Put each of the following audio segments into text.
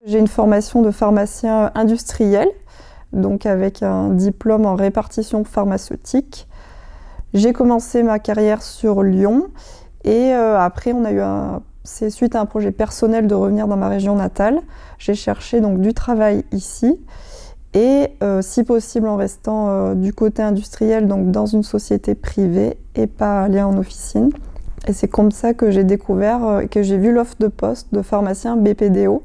J'ai une formation de pharmacien industriel, donc avec un diplôme en répartition pharmaceutique. J'ai commencé ma carrière sur Lyon et après c'est suite à un projet personnel de revenir dans ma région natale. J'ai cherché donc du travail ici et si possible en restant du côté industriel, donc dans une société privée et pas aller en officine. Et c'est comme ça que j'ai découvert, que j'ai vu l'offre de poste de pharmacien BPDO.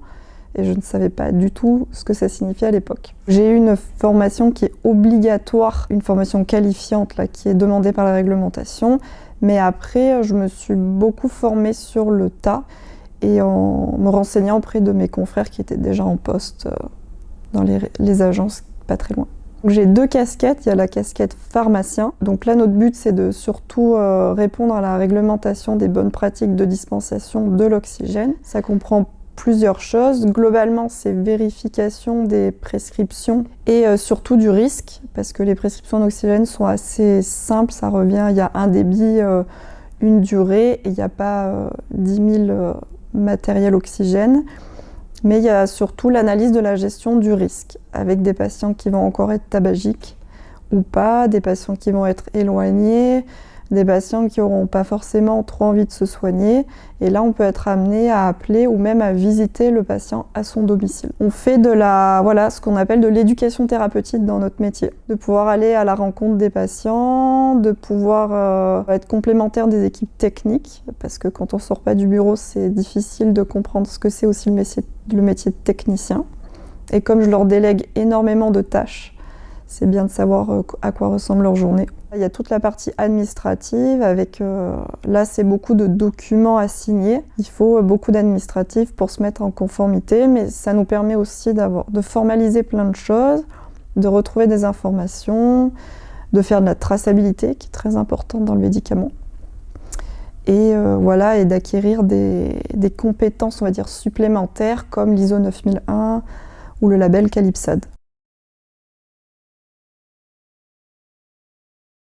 Et je ne savais pas du tout ce que ça signifiait à l'époque. J'ai eu une formation qui est obligatoire, une formation qualifiante là, qui est demandée par la réglementation. Mais après, je me suis beaucoup formée sur le tas et en me renseignant auprès de mes confrères qui étaient déjà en poste dans les agences pas très loin. J'ai deux casquettes, il y a la casquette pharmacien. Donc là, notre but, c'est de surtout répondre à la réglementation des bonnes pratiques de dispensation de l'oxygène. Ça comprend plusieurs choses. Globalement, c'est vérification des prescriptions et surtout du risque, parce que les prescriptions d'oxygène sont assez simples, ça revient, il y a un débit, une durée, et il n'y a pas 10 000 matériels oxygène. Mais il y a surtout l'analyse de la gestion du risque, avec des patients qui vont encore être tabagiques ou pas, des patients qui vont être éloignés, des patients qui n'auront pas forcément trop envie de se soigner. Et là, on peut être amené à appeler ou même à visiter le patient à son domicile. On fait ce qu'on appelle de l'éducation thérapeutique dans notre métier. De pouvoir aller à la rencontre des patients, de pouvoir être complémentaire des équipes techniques, parce que quand on ne sort pas du bureau, c'est difficile de comprendre ce que c'est aussi le métier de technicien. Et comme je leur délègue énormément de tâches, c'est bien de savoir à quoi ressemble leur journée. Il y a toute la partie administrative avec, là c'est beaucoup de documents à signer. Il faut beaucoup d'administratifs pour se mettre en conformité, mais ça nous permet aussi de formaliser plein de choses, de retrouver des informations, de faire de la traçabilité qui est très importante dans le médicament. Et et d'acquérir des compétences, on va dire, supplémentaires comme l'ISO 9001 ou le label Calipsad.